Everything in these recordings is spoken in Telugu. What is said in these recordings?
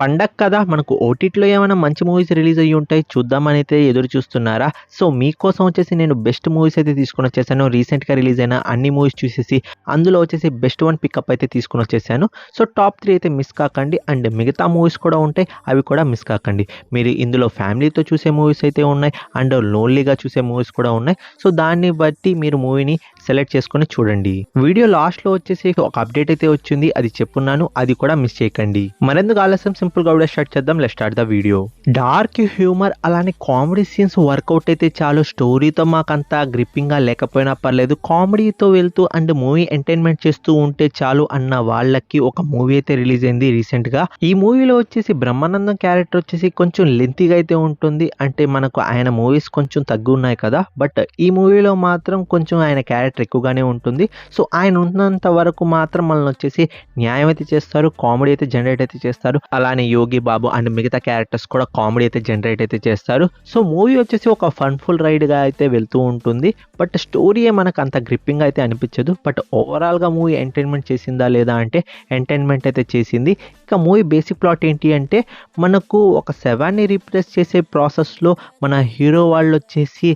పండగ కదా మనకు ఓటీటీలో ఏమైనా మంచి మూవీస్ రిలీజ్ అయ్యి ఉంటాయి చూద్దామని అయితే ఎదురు చూస్తున్నారా? సో మీకోసం వచ్చేసి నేను బెస్ట్ మూవీస్ అయితే తీసుకొని వచ్చేసాను. రీసెంట్‌గా రిలీజ్ అయిన అన్ని మూవీస్ చూసేసి అందులో వచ్చేసి బెస్ట్ వన్ పికప్ అయితే తీసుకొని వచ్చేసాను. సో టాప్ 3 అయితే మిస్ కాకండి. అండ్ మిగతా మూవీస్ కూడా ఉంటాయి. అవి కూడా మిస్ కాకండి. మీరు ఇందులో ఫ్యామిలీతో చూసే మూవీస్ అయితే ఉన్నాయి. అండ్ లోన్లీగా చూసే మూవీస్ కూడా ఉన్నాయి. సో దాన్ని బట్టి మీరు మూవీని సెలెక్ట్ చేసుకొని చూడండి. వీడియో లాస్ట్‌లో వచ్చేసి ఒక అప్డేట్ అయితే వచ్చింది. అది చెప్పున్నాను. అది కూడా మిస్ చేయకండి. మరెందుకు ఆలస్యం సింపుల్‌గా వీడియో స్టార్ట్ చేద్దాం. Let's start the video. Dark humour అలానే కామెడీ సీన్స్ వర్కౌట్ అయితే చాలు. స్టోరీతో మాకంతా గ్రిప్పింగ్‌గా లేకపోయినా పర్లేదు. కామెడీతో వెళ్తూ అండ్ మూవీ ఎంటర్‌టైన్‌మెంట్ చేస్తూ ఉంటే చాలు అన్న వాళ్ళకి ఒక మూవీ అయితే రిలీజ్ అయింది రీసెంట్‌గా. ఈ మూవీలో వచ్చేసి బ్రహ్మానందం క్యారెక్టర్ వచ్చేసి కొంచెం లెంతీగా అయితే ఉంటుంది. అంటే మనకు ఆయన మూవీస్ కొంచెం తగ్గున్నాయి కదా. బట్ ఈ మూవీలో మాత్రం కొంచెం ఆయన క్యారెక్టర్ ఎక్కువగానే ఉంటుంది. సో ఆయన ఉన్నంత వరకు మాత్రం మనల్ని వచ్చేసి న్యాయం అయితే చేస్తారు. కామెడీ అయితే జనరేట్ అయితే చేస్తారు. అలానే యోగి బాబు అండ్ మిగతా క్యారెక్టర్స్ కూడా కామెడీ అయితే జనరేట్ అయితే చేస్తారు. సో మూవీ వచ్చేసి ఒక ఫన్ఫుల్ రైడ్గా అయితే వెళ్తూ ఉంటుంది. బట్ స్టోరీ మనకు అంత గ్రిప్పింగ్ అయితే అనిపించదు. బట్ ఓవరాల్గా మూవీ ఎంటర్టైన్మెంట్ చేసిందా లేదా అంటే ఎంటర్టైన్మెంట్ అయితే చేసింది. ఇక మూవీ బేసిక్ ప్లాట్ ఏంటి అంటే మనకు ఒక శవాన్ని రీప్లేస్ చేసే ప్రాసెస్లో మన హీరో వాళ్ళు వచ్చేసి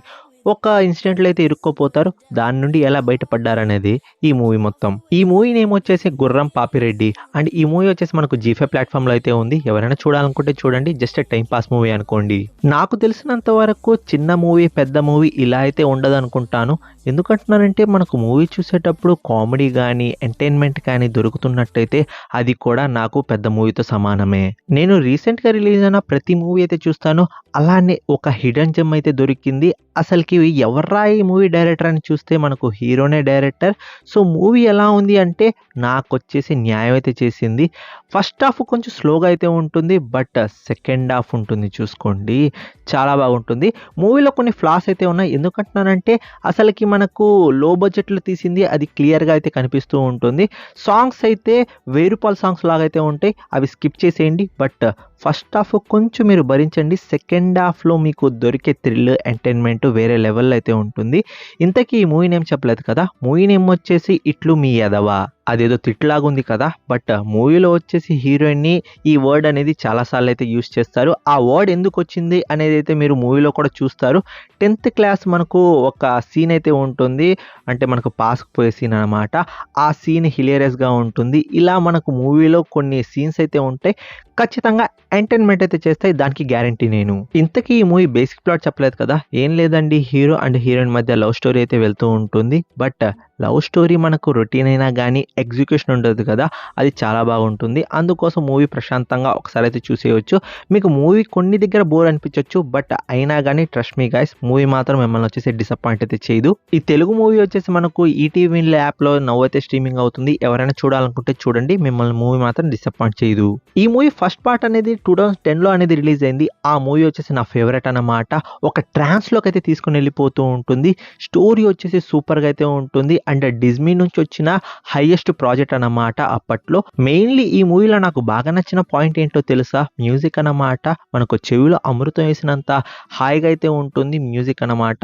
ఒక ఇన్సిడెంట్లో అయితే ఇరుక్కోపోతారు. దాని నుండి ఎలా బయటపడ్డారనేది ఈ మూవీ మొత్తం. ఈ మూవీ నేమ్ వచ్చేసి గుర్రం పాపిరెడ్డి. అండ్ ఈ మూవీ వచ్చేసి మనకు జీఫై ప్లాట్ఫామ్లో అయితే ఉంది. ఎవరైనా చూడాలనుకుంటే చూడండి. జస్ట్ టైం పాస్ మూవీ అనుకోండి. నాకు తెలిసినంత వరకు చిన్న మూవీ పెద్ద మూవీ ఇలా అయితే ఉండదు అనుకుంటాను. ఎందుకంటున్నానంటే మనకు మూవీ చూసేటప్పుడు కామెడీ కానీ ఎంటర్టైన్మెంట్ కానీ దొరుకుతున్నట్టయితే అది కూడా నాకు పెద్ద మూవీతో సమానమే. నేను రీసెంట్గా రిలీజ్ అయిన ప్రతి మూవీ అయితే చూస్తాను. అలానే ఒక హిడెన్ జెమ్ అయితే దొరికింది. అసలుకి ఎవర్రా ఈ మూవీ డైరెక్టర్ అని చూస్తే మనకు హీరోనే డైరెక్టర్. సో మూవీ ఎలా ఉంది అంటే నాకు వచ్చేసి న్యాయం అయితే చేసింది. ఫస్ట్ హాఫ్ కొంచెం స్లోగా అయితే ఉంటుంది. బట్ సెకండ్ హాఫ్ ఉంటుంది చూసుకోండి, చాలా బాగుంటుంది. మూవీలో కొన్ని ఫ్లాస్ అయితే ఉన్నాయి. ఎందుకంటున్నానంటే అసలుకి మనకు లో బడ్జెట్లో తీసింది. అది క్లియర్గా అయితే కనిపిస్తూ ఉంటుంది. సాంగ్స్ అయితే రూపాయల సాంగ్స్ లాగా అయితే ఉంటాయి. అవి స్కిప్ చేసేయండి. బట్ ఫస్ట్ హాఫ్ కొంచెం మీరు భరించండి. సెకండ్ హాఫ్లో మీకు దొరికే థ్రిల్ ఎంటర్టైన్మెంట్ వేరే లెవెల్లో అయితే ఉంటుంది. ఇంతకీ ఈ మూవీ నేమ్ చెప్పలేదు కదా. మూవీ నేమ్ వచ్చేసి ఇట్లు మీ ఎదవా. అదేదో తిట్లాగా ఉంది కదా. బట్ మూవీలో వచ్చేసి హీరోయిన్ని ఈ వర్డ్ అనేది చాలాసార్లు అయితే యూజ్ చేస్తారు. ఆ వర్డ్ ఎందుకు వచ్చింది అనేది అయితే మీరు మూవీలో కూడా చూస్తారు. 10th క్లాస్ మనకు ఒక సీన్ అయితే ఉంటుంది. అంటే మనకు పాస్కుపోయే సీన్ అనమాట. ఆ సీన్ హిలేరియస్గా ఉంటుంది. ఇలా మనకు మూవీలో కొన్ని సీన్స్ అయితే ఉంటాయి. ఖచ్చితంగా ఎంటర్టైన్మెంట్ అయితే చేస్తాయి. దానికి గ్యారంటీ నేను. ఇంతకీ ఈ మూవీ బేసిక్ ప్లాట్ చెప్పలేదు కదా. ఏం లేదండి, హీరో అండ్ హీరోయిన్ మధ్య లవ్ స్టోరీ అయితే వెళ్తూ ఉంటుంది. బట్ లవ్ స్టోరీ మనకు రొటీన్ అయినా కానీ ఎగ్జిక్యూషన్ ఉండదు కదా. అది చాలా బాగుంటుంది. అందుకోసం మూవీ ప్రశాంతంగా ఒకసారి అయితే చూసేయచ్చు. మీకు మూవీ కొన్ని దగ్గర బోర్ అనిపించవచ్చు. బట్ అయినా కానీ ట్రస్ట్ మీ గైస్, మూవీ మాత్రం మిమ్మల్ని వచ్చేసి డిసప్పాయింట్ అయితే చేయదు. ఈ తెలుగు మూవీ వచ్చేసి మనకు ఈటీవీ యాప్లో నవ్వు అయితే స్ట్రీమింగ్ అవుతుంది. ఎవరైనా చూడాలనుకుంటే చూడండి. మిమ్మల్ని మూవీ మాత్రం డిసప్పాయింట్ చేయదు. ఈ మూవీ ఫస్ట్ పార్ట్ అనేది 2010లో అనేది రిలీజ్ అయింది. ఆ మూవీ వచ్చేసి నా ఫేవరెట్ అన్నమాట. ఒక ట్రాన్స్లోకి అయితే తీసుకుని వెళ్ళిపోతూ ఉంటుంది. స్టోరీ వచ్చేసి సూపర్గా అయితే ఉంటుంది. అండ్ డిజ్నీ నుంచి వచ్చిన హైయెస్ట్ ప్రాజెక్ట్ అన్నమాట అప్పట్లో. మెయిన్లీ ఈ మూవీలో నాకు బాగా నచ్చిన పాయింట్ ఏంటో తెలుసా? మ్యూజిక్ అన్నమాట. మనకు చెవిలో అమృతం వేసినంత హాయిగా అయితే ఉంటుంది మ్యూజిక్ అన్నమాట.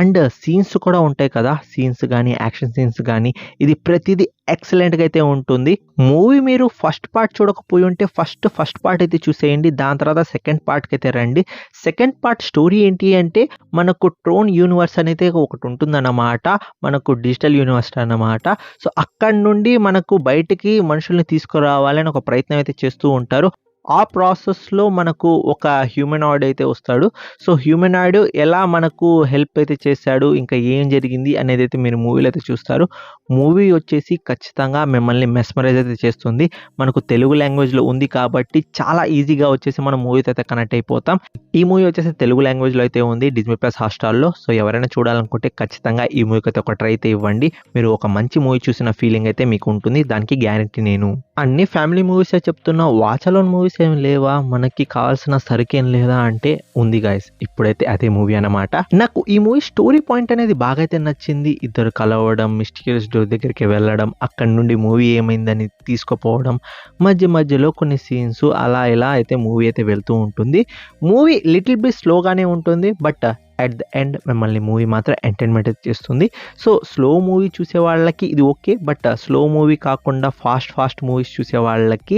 అండ్ సీన్స్ కూడా ఉంటాయి కదా. సీన్స్ కానీ యాక్షన్ సీన్స్ కానీ ఇది ప్రతిదీ ఎక్సలెంట్గా అయితే ఉంటుంది. మూవీ మీరు ఫస్ట్ పార్ట్ చూడకపోయి ఉంటే ఫస్ట్ పార్ట్ అయితే చూసేయండి. దాని తర్వాత సెకండ్ పార్ట్కి అయితే రండి. సెకండ్ పార్ట్ స్టోరీ ఏంటి అంటే మనకు ట్రోన్ యూనివర్స్ అనేది ఒకటి ఉంటుందన్నమాట. మనకు డిజిటల్ యూనివర్స్ అన్నమాట. సో అక్కడ నుండి మనకు బయటికి మనుషుల్ని తీసుకురావాలని ఒక ప్రయత్నం అయితే చేస్తూ ఉంటారు. ఆ ప్రాసెస్లో మనకు ఒక హ్యూమనాయిడ్ అయితే వస్తాడు. సో హ్యూమనాయిడ్ ఎలా మనకు హెల్ప్ అయితే చేశాడు, ఇంకా ఏం జరిగింది అనేది అయితే మీరు మూవీలో అయితే చూస్తారు. మూవీ వచ్చేసి ఖచ్చితంగా మిమ్మల్ని మెస్మరైజ్ అయితే చేస్తుంది. మనకు తెలుగు లాంగ్వేజ్లో ఉంది కాబట్టి చాలా ఈజీగా వచ్చేసి మనం మూవీతో అయితే కనెక్ట్ అయిపోతాం. ఈ మూవీ వచ్చేసి తెలుగు లాంగ్వేజ్లో అయితే ఉంది డిజ్నీ ప్లస్ హాట్‌స్టార్‌లో. సో ఎవరైనా చూడాలనుకుంటే ఖచ్చితంగా ఈ మూవీకి అయితే ఒక ట్రై అయితే ఇవ్వండి. మీరు ఒక మంచి మూవీ చూసిన ఫీలింగ్ అయితే మీకు ఉంటుంది. దానికి గ్యారంటీ నేను. అన్ని ఫ్యామిలీ మూవీసే చెప్తున్నా, వాచ్ అలోన్ మూవీస్ ఏం లేవా, మనకి కావాల్సిన సరుకేం లేదా అంటే ఉంది గైస్. ఇప్పుడైతే అదే మూవీ అన్నమాట. నాకు ఈ మూవీ స్టోరీ పాయింట్ అనేది బాగా అయితే నచ్చింది. ఇద్దరు కలవడం, మిస్టీరియస్ డోర్ దగ్గరికి వెళ్ళడం, అక్కడ నుండి మూవీ ఏమైందని తీసుకుపోవడం, మధ్యలో కొన్ని సీన్స్ అలా ఇలా అయితే మూవీ అయితే వెళ్తూ ఉంటుంది. మూవీ లిటిల్ బిట్ స్లోగానే ఉంటుంది. బట్ అట్ ద ఎండ్ మిమ్మల్ని మూవీ మాత్రం ఎంటర్టైన్మెంట్ చేస్తుంది. సో స్లో మూవీ చూసే వాళ్ళకి ఇది ఓకే. బట్ స్లో మూవీ కాకుండా ఫాస్ట్ మూవీస్ చూసే వాళ్ళకి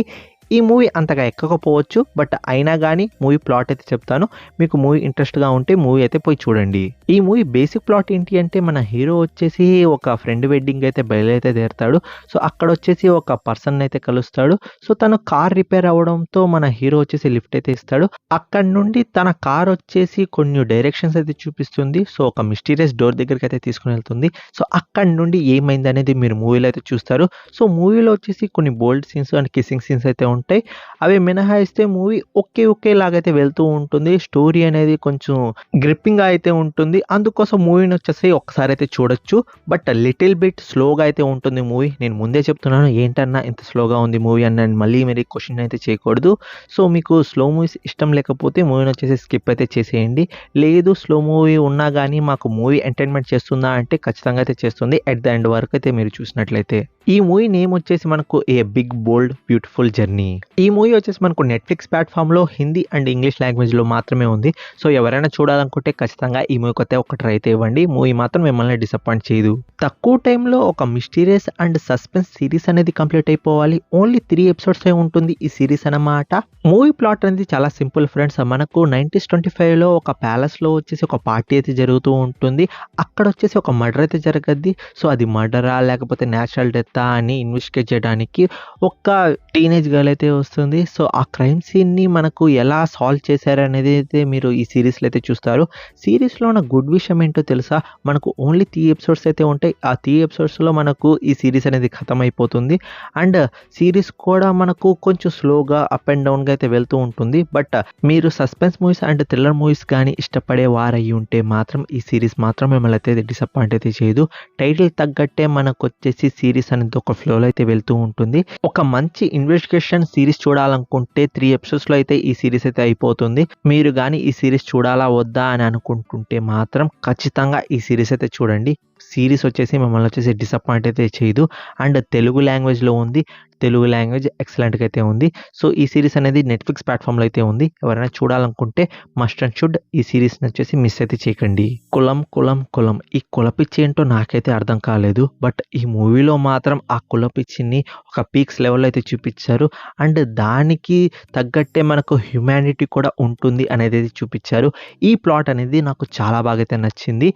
ఈ మూవీ అంతగా ఎక్కకపోవచ్చు, బట్ అయినా కానీ మూవీ ప్లాట్ అయితే చెప్తాను. మీకు మూవీ ఇంట్రెస్ట్గా ఉంటే మూవీ అయితే పోయి చూడండి. ఈ మూవీ బేసిక్ ప్లాట్ ఏంటి అంటే, మన హీరో వచ్చేసి ఒక ఫ్రెండ్ వెడ్డింగ్ అయితే బయలుదేరితే తీరుతాడు. సో అక్కడ వచ్చేసి ఒక పర్సన్ అయితే కలుస్తాడు. సో తను కార్ రిపేర్ అవ్వడంతో మన హీరో వచ్చేసి లిఫ్ట్ అయితే ఇస్తాడు. అక్కడ నుండి తన కార్ వచ్చేసి కొన్ని డైరెక్షన్స్ అయితే చూపిస్తుంది. సో ఒక మిస్టీరియస్ డోర్ దగ్గరికి అయితే తీసుకుని వెళ్తుంది. సో అక్కడ నుండి ఏమైంది అనేది మీరు మూవీలో అయితే చూస్తారు. సో మూవీలో వచ్చేసి కొన్ని bold scenes and kissing scenes అయితే ఉంటాయి. అవి మినహాయిస్తే మూవీ ఒకేలాగైతే వెళ్తూ ఉంటుంది. స్టోరీ అనేది కొంచెం గ్రిప్పింగ్గా అయితే ఉంటుంది. అందుకోసం మూవీని వచ్చేసి ఒకసారి అయితే చూడొచ్చు. బట్ లిటిల్ బిట్ స్లోగా అయితే ఉంటుంది మూవీ. నేను ముందే చెప్తున్నాను, ఏంటన్నా ఇంత స్లోగా ఉంది మూవీ అన్న మళ్ళీ మీరు క్వశ్చన్ అయితే చేయకూడదు. సో మీకు స్లో మూవీస్ ఇష్టం లేకపోతే మూవీని వచ్చేసి స్కిప్ అయితే చేసేయండి. లేదు స్లో మూవీ ఉన్నా కానీ మాకు మూవీ ఎంటర్టైన్మెంట్ చేస్తుందా అంటే ఖచ్చితంగా అయితే చేస్తుంది. అట్ ద ఎండ్ వరకు అయితే మీరు చూసినట్లయితే. ఈ మూవీ నేమ్ వచ్చేసి మనకు a big bold beautiful journey. ఈ మూవీ వచ్చేసి మనకు నెట్ఫ్లిక్స్ ప్లాట్ఫామ్లో హిందీ అండ్ ఇంగ్లీష్ లాంగ్వేజ్లో మాత్రమే ఉంది. సో ఎవరైనా చూడాలనుకుంటే ఖచ్చితంగా ఈ మూవీకి అయితే ఒక ట్రై అయితే ఇవ్వండి. మూవీ మాత్రం మిమ్మల్ని డిసప్పాయింట్ చేయదు. తక్కువ టైంలో ఒక మిస్టీరియస్ అండ్ సస్పెన్స్ సిరీస్ అనేది కంప్లీట్ అయిపోవాలి. ఓన్లీ 3 ఎపిసోడ్స్ ఉంటుంది ఈ సిరీస్ అన్నమాట. మూవీ ప్లాట్ అనేది చాలా సింపుల్ ఫ్రెండ్స్. మనకు 1925లో ఒక ప్యాలెస్లో వచ్చేసి ఒక పార్టీ అయితే జరుగుతూ ఉంటుంది. అక్కడ వచ్చేసి ఒక మర్డర్ అయితే జరగద్ది. సో అది మర్డరా లేకపోతే న్యాచురల్ డెత్ అని ఇన్వెస్టిగేట్ చేయడానికి ఒక టీనేజ్ గర్ల్ అయితే వస్తుంది. సో ఆ క్రైమ్ సీన్ని మనకు ఎలా సాల్వ్ చేశారనేది అయితే మీరు ఈ సిరీస్లో అయితే చూస్తారు. సిరీస్లో ఉన్న గుడ్ విషయం ఏంటో తెలుసా, మనకు ఓన్లీ 3 ఎపిసోడ్స్ అయితే ఉంటాయి. ఆ 3 ఎపిసోడ్స్లో మనకు ఈ సిరీస్ అనేది ఖతం అయిపోతుంది. అండ్ సిరీస్ కూడా మనకు కొంచెం స్లోగా అప్ అండ్ డౌన్గా అయితే వెళ్తూ ఉంటుంది. బట్ మీరు suspense movies and thriller movies కానీ ఇష్టపడే వారయ్యి ఉంటే మాత్రం ఈ సిరీస్ మాత్రం మిమ్మల్ని అయితే డిసప్పాయింట్ అయితే చేయదు. టైటిల్ తగ్గట్టే మనకు వచ్చేసి సిరీస్ అనేది ఒక ఫ్లోలో అయితే వెళ్తూ ఉంటుంది. ఒక మంచి ఇన్వెస్టిగేషన్ సిరీస్ చూడాలనుకుంటే 3 ఎపిసోడ్స్లో అయితే ఈ సిరీస్ అయితే అయిపోతుంది. మీరు కానీ ఈ సిరీస్ చూడాలా వద్దా అని అనుకుంటుంటే మాత్రం ఖచ్చితంగా ఈ సిరీస్ అయితే చూడండి. సిరీస్ వచ్చేసి మిమ్మల్ని వచ్చేసి డిసప్పాయింట్ అయితే చేయదు. అండ్ తెలుగు లాంగ్వేజ్లో ఉంది. తెలుగు లాంగ్వేజ్ ఎక్సలెంట్గా అయితే ఉంది. సో ఈ సిరీస్ అనేది నెట్ఫ్లిక్స్ ప్లాట్ఫామ్లో అయితే ఉంది. ఎవరైనా చూడాలనుకుంటే మస్ట్ అండ్ షుడ్ ఈ సిరీస్ని వచ్చేసి మిస్ అయితే చేయకండి. కులం ఈ కులపిచ్చి ఏంటో నాకైతే అర్థం కాలేదు. బట్ ఈ మూవీలో మాత్రం ఆ కులపిచ్చిని ఒక పీక్స్ లెవెల్లో అయితే చూపించారు. అండ్ దానికి తగ్గట్టే మనకు హ్యుమానిటీ కూడా ఉంటుంది అనేది చూపించారు. ఈ ప్లాట్ అనేది నాకు చాలా బాగా అయితే నచ్చింది.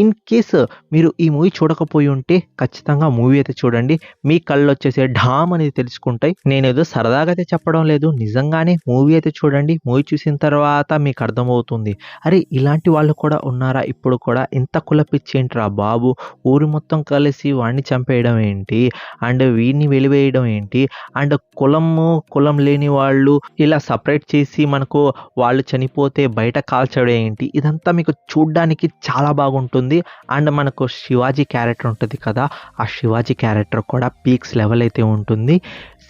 ఇన్ కేస్ మీరు ఈ మూవీ చూడకపోయి ఉంటే ఖచ్చితంగా మూవీ అయితే చూడండి. మీ కళ్ళు వచ్చేసి ఢామ్ అనేది తెలుసుకుంటాయి. నేనేదో సరదాగా అయితే చెప్పడం లేదు, నిజంగానే మూవీ అయితే చూడండి. మూవీ చూసిన తర్వాత మీకు అర్థమవుతుంది, అరే ఇలాంటి వాళ్ళు కూడా ఉన్నారా ఇప్పుడు కూడా, ఇంత కులపిచ్చేంట్రా బాబు, ఊరు మొత్తం కలిసి వాడిని చంపేయడం ఏంటి, అండ్ వీడిని వెలివేయడం ఏంటి, అండ్ కులం లేని వాళ్ళు ఇలా సపరేట్ చేసి మనకు వాళ్ళు చనిపోతే బయట కాల్చడం ఏంటి, ఇదంతా మీకు చూడ్డానికి చాలా బాగుంటుంది. అండ్ మనకు శివాజీ క్యారెక్టర్ ఉంటుంది కదా, ఆ శివాజీ క్యారెక్టర్ కూడా పీక్స్ లెవెల్ అయితే ఉంటుంది.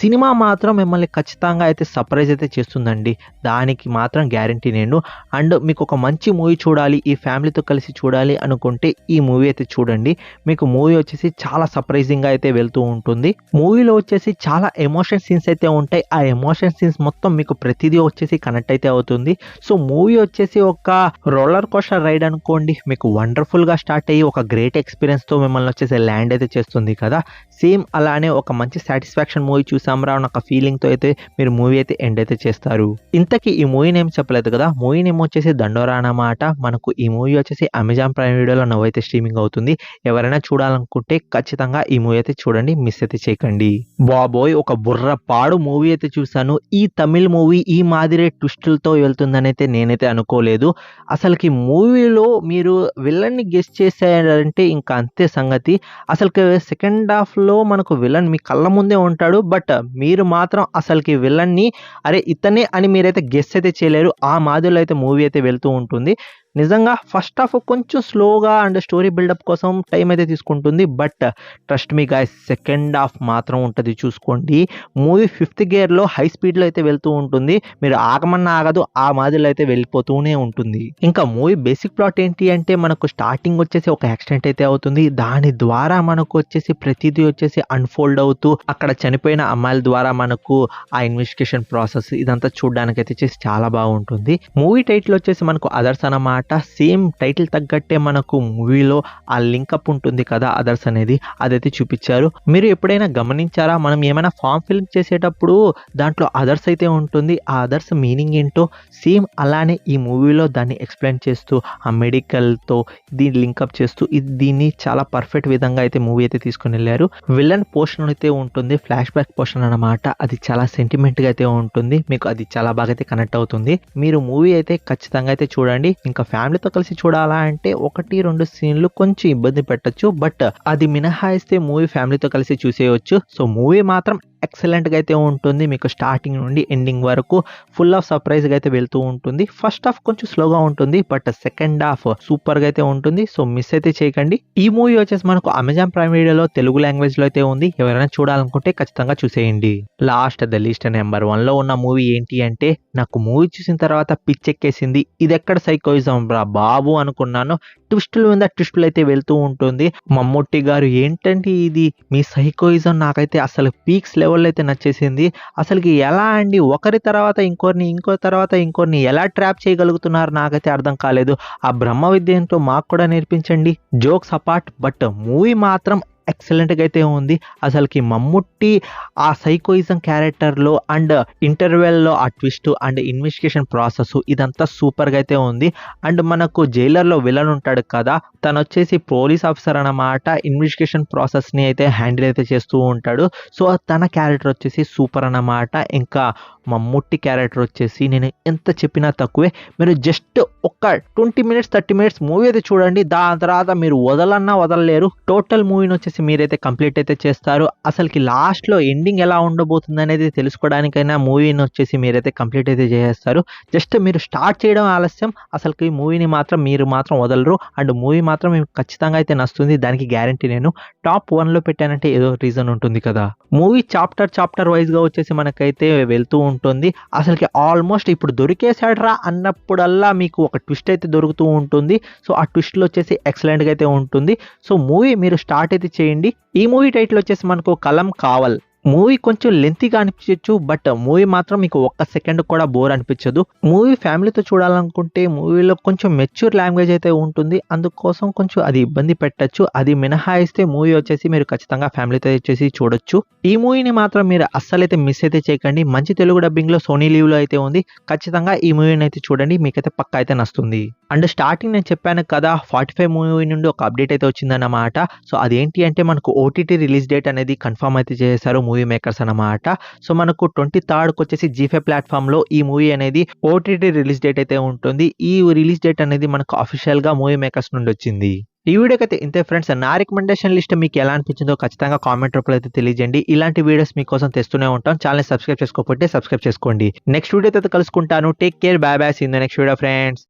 సినిమా మాత్రం మిమ్మల్ని ఖచ్చితంగా అయితే సర్ప్రైజ్ అయితే చేస్తుందండి, దానికి మాత్రం గ్యారంటీ నేను. అండ్ మీకు ఒక మంచి మూవీ చూడాలి, ఈ ఫ్యామిలీతో కలిసి చూడాలి అనుకుంటే ఈ మూవీ అయితే చూడండి. మీకు మూవీ వచ్చేసి చాలా సర్ప్రైజింగ్గా అయితే వెళ్తూ ఉంటుంది. మూవీలో వచ్చేసి చాలా ఎమోషన్ సీన్స్ అయితే ఉంటాయి. ఆ ఎమోషన్ సీన్స్ మొత్తం మీకు ప్రతిదీ వచ్చేసి కనెక్ట్ అయితే అవుతుంది. సో మూవీ వచ్చేసి ఒక రోలర్ కోస్టర్ రైడ్ అనుకోండి. మీకు వండర్ఫుల్గా స్టార్ట్ అయ్యి ఒక గ్రేట్ ఎక్స్పీరియన్స్తో మిమ్మల్ని వచ్చేసి ల్యాండ్ అయితే చేస్తుంది కదా, సేమ్ అలానే ఒక మంచి సాటిస్ఫాక్షన్ మూవీ చూసాంరా అన్న ఒక ఫీలింగ్తో అయితే మీరు మూవీ అయితే ఎండ్ అయితే చేస్తారు. ఇంతకీ ఈ మూవీ నేమ్ చెప్పలేదు కదా, మూవీ నేమ్ వచ్చేసి దండోరా అన్నమాట. మనకు ఈ మూవీ వచ్చేసి అమెజాన్ ప్రైమ్ వీడియోలో నవ్వైతే స్ట్రీమింగ్ అవుతుంది. ఎవరైనా చూడాలనుకుంటే ఖచ్చితంగా ఈ మూవీ అయితే చూడండి, మిస్ అయితే చేయకండి. బాబోయ్, ఒక బుర్రపాడు మూవీ అయితే చూసాను. ఈ తమిళ్ మూవీ ఈ మాదిరే ట్విస్టులతో వెళ్తుందని అయితే నేనైతే అనుకోలేదు. అసలుకి మూవీలో మీరు విలన్ని గెస్ చేశారంటే ఇంకా అంతే సంగతి. అసలుకి సెకండ్ హాఫ్లో మనకు విలన్ మీ కళ్ళ ముందే ఉంటాడు. బట్ మీరు మాత్రం అసలుకి విలన్ని అరే ఇతనే అని మీరైతే గెస్ అయితే చేయలేరు. ఆ మాదిరిలో అయితే మూవీ అయితే వెళ్తూ ఉంటుంది. నిజంగా ఫస్ట్ హాఫ్ కొంచెం స్లోగా అండ్ స్టోరీ బిల్డప్ కోసం టైం అయితే తీసుకుంటుంది. But trust me guys, second half మాత్రం ఉంటుంది చూసుకోండి. మూవీ 5th గేర్లో హై స్పీడ్లో అయితే వెళ్తూ ఉంటుంది. మీరు ఆగమన్నా ఆగదు, ఆ మాదిరిలో అయితే వెళ్ళిపోతూనే ఉంటుంది. ఇంకా మూవీ బేసిక్ ప్లాట్ ఏంటి అంటే, మనకు స్టార్టింగ్ వచ్చేసి ఒక యాక్సిడెంట్ అయితే అవుతుంది. దాని ద్వారా మనకు వచ్చేసి ప్రతిదీ వచ్చేసి అన్ఫోల్డ్ అవుతూ అక్కడ చనిపోయిన అమ్మాయిల ద్వారా మనకు ఆ ఇన్వెస్టిగేషన్ ప్రాసెస్ ఇదంతా చూడడానికి అయితే వచ్చేసి చాలా బాగుంటుంది. మూవీ టైటిల్ వచ్చేసి మనకు అదర్స్ అన్నమాట. అనమాట. సేమ్ టైటిల్ తగ్గట్టే మనకు మూవీలో ఆ లింకప్ ఉంటుంది కదా అదర్స్ అనేది, అదైతే చూపించారు. మీరు ఎప్పుడైనా గమనించారా, మనం ఏమైనా ఫామ్ ఫిల్ చేసేటప్పుడు దాంట్లో అదర్స్ అయితే ఉంటుంది, ఆ అదర్స్ మీనింగ్ ఏంటో సేమ్ అలానే ఈ మూవీలో దాన్ని ఎక్స్ప్లెయిన్ చేస్తూ ఆ మెడికల్తో దీన్ని లింకప్ చేస్తూ దీన్ని చాలా పర్ఫెక్ట్ విధంగా అయితే మూవీ అయితే తీసుకుని వెళ్ళారు. విలన్ పోర్షన్ అయితే ఉంటుంది, ఫ్లాష్ బ్యాక్ పోర్షన్ అనమాట. అది చాలా సెంటిమెంట్గా అయితే ఉంటుంది, మీకు అది చాలా బాగా అయితే కనెక్ట్ అవుతుంది. మీరు మూవీ అయితే ఖచ్చితంగా అయితే చూడండి. ఇంకా ఫ్యామిలీతో కలిసి చూడాలా అంటే 1-2 సీన్లు కొంచెం ఇబ్బంది పెట్టచ్చు, బట్ అది మినహాయిస్తే మూవీ ఫ్యామిలీతో కలిసి చూసేయచ్చు. సో మూవీ మాత్రం ఎక్సలెంట్గా అయితే ఉంటుంది, మీకు స్టార్టింగ్ నుండి ఎండింగ్ వరకు ఫుల్ ఆఫ్ సర్ప్రైజ్గా అయితే వెళ్తూ ఉంటుంది. ఫస్ట్ హాఫ్ కొంచెం స్లోగా ఉంటుంది, బట్ సెకండ్ హాఫ్ సూపర్గా అయితే ఉంటుంది. సో మిస్ అయితే చేయకండి. ఈ మూవీ వచ్చేసి మనకు అమెజాన్ ప్రైమ్ వీడియోలో తెలుగు లాంగ్వేజ్లో అయితే ఉంది, ఎవరైనా చూడాలనుకుంటే ఖచ్చితంగా చూసేయండి. లాస్ట్ ద లిస్ట్ నెంబర్ 1లో ఉన్న మూవీ ఏంటి అంటే, నాకు మూవీ చూసిన తర్వాత పిచ్చెక్కేసింది. ఇది ఎక్కడ సైకోయిజం రా బాబు అనుకున్నాను. ట్విస్టుల మీద ట్విస్టులు అయితే వెళ్తూ ఉంటుంది. మమ్ముట్టి గారు ఏంటంటే ఇది మీ సైకోయిజం, నాకైతే అసలు పీక్స్ లెవెల్ అయితే నచ్చేసింది. అసలుకి ఎలా అండి, ఒకరి తర్వాత ఇంకోరిని, ఇంకో తర్వాత ఇంకోరిని ఎలా ట్రాప్ చేయగలుగుతున్నారు నాకైతే అర్థం కాలేదు. ఆ బ్రహ్మ విద్య ఏంటో మాకు కూడా నేర్పించండి. జోక్స్ అపార్ట్, బట్ మూవీ మాత్రం ఎక్సలెంట్గా అయితే ఉంది. అసలుకి మమ్ముట్టి ఆ సైకోయిజం క్యారెక్టర్లో అండ్ ఇంటర్వెల్లో ఆ ట్విస్ట్ అండ్ ఇన్వెస్టిగేషన్ ప్రాసెస్ ఇదంతా సూపర్గా అయితే ఉంది. అండ్ మనకు జైలర్లో విలన్ ఉంటాడు కదా, తను వచ్చేసి పోలీస్ ఆఫీసర్ అన్నమాట. ఇన్వెస్టిగేషన్ ప్రాసెస్ని అయితే హ్యాండిల్ అయితే చేస్తూ ఉంటాడు. సో తన క్యారెక్టర్ వచ్చేసి సూపర్ అన్నమాట. ఇంకా మమ్ముట్టి క్యారెక్టర్ వచ్చేసి నేను ఎంత చెప్పినా తక్కువే. మీరు జస్ట్ ఒక 20-30 మినిట్స్ మూవీ అయితే చూడండి, దాని తర్వాత మీరు వదలన్నా వదలలేరు. టోటల్ మూవీని వచ్చేసి మీరైతే కంప్లీట్ అయితే చేస్తారు. అసలుకి లాస్ట్లో ఎండింగ్ ఎలా ఉండబోతుంది అనేది తెలుసుకోవడానికైనా మూవీని వచ్చేసి మీరైతే కంప్లీట్ అయితే చేసేస్తారు. జస్ట్ మీరు స్టార్ట్ చేయడం ఆలస్యం, అసలుకి మూవీని మాత్రం మీరు మాత్రం వదలరు. అండ్ మూవీ మాత్రం మీకు ఖచ్చితంగా అయితే నచ్చుతుంది, దానికి గ్యారంటీ నేను. టాప్ 1లో పెట్టానంటే ఏదో రీజన్ ఉంటుంది కదా. మూవీ చాప్టర్ వైజ్గా వచ్చేసి మనకైతే వెళ్తూ ఉంటుంది. అసలుకి ఆల్మోస్ట్ ఇప్పుడు దొరికేసాడరా అన్నప్పుడల్లా మీకు ఒక ట్విస్ట్ అయితే దొరుకుతూ ఉంటుంది. సో ఆ ట్విస్ట్లో వచ్చేసి ఎక్సలెంట్గా అయితే ఉంటుంది. సో మూవీ మీరు స్టార్ట్ అయితే చేయండి. ఈ మూవీ టైటిల్ వచ్చేసి మనకు కలం కావల్. మూవీ కొంచెం లెంతీగా అనిపించచ్చు, బట్ మూవీ మాత్రం మీకు ఒక్క సెకండ్ కూడా బోర్ అనిపించదు. మూవీ ఫ్యామిలీతో చూడాలనుకుంటే మూవీలో కొంచెం మెచ్యూర్ లాంగ్వేజ్ అయితే ఉంటుంది, అందుకోసం కొంచెం అది ఇబ్బంది పెట్టచ్చు. అది మినహాయిస్తే మూవీ వచ్చేసి మీరు ఖచ్చితంగా ఫ్యామిలీతో వచ్చేసి చూడొచ్చు. ఈ మూవీని మాత్రం మీరు అస్సలైతే మిస్ అయితే చేయకండి. మంచి తెలుగు డబ్బింగ్లో సోనీ లీవ్లో అయితే ఉంది. ఖచ్చితంగా ఈ మూవీని అయితే చూడండి, మీకైతే పక్కా అయితే నచ్చుతుంది. అండ్ స్టార్టింగ్ నేను చెప్పాను కదా 45 మూవీ నుండి ఒక అప్డేట్ అయితే వచ్చిందన్నమాట. సో అదేంటి అంటే మనకు ఓటీటీ రిలీజ్ డేట్ అనేది కన్ఫర్మ్ అయితే చేశారు మూవీ మేకర్స్ అన్నమాట. సో మనకు 23rd వచ్చేసి G5 ప్లాట్ఫామ్లో ఈ మూవీ అనేది ఓటీటీ రిలీజ్ డేట్ అయితే ఉంటుంది. ఈ రిలీజ్ డేట్ అనేది మనకు అఫీషియల్గా మూవీ మేకర్స్ నుండి వచ్చింది. ఈ వీడియోకి అయితే ఇంతే ఫ్రెండ్స్. నా రికమెండేషన్ లిస్ట్ మీకు ఎలా అనిపించిందో ఖచ్చితంగా కామెంట్ రూపంలో అయితే తెలియజేయండి. ఇలాంటి వీడియోస్ మీకోసం తెస్తూనే ఉంటాం. ఛానల్ సబ్స్క్రైబ్ చేసుకోకపోతే సబ్స్క్రైబ్ చేసుకోండి. నెక్స్ట్ వీడియోతో కలుసుకుంటాను. Take care, bye bye, see you in the next video friends.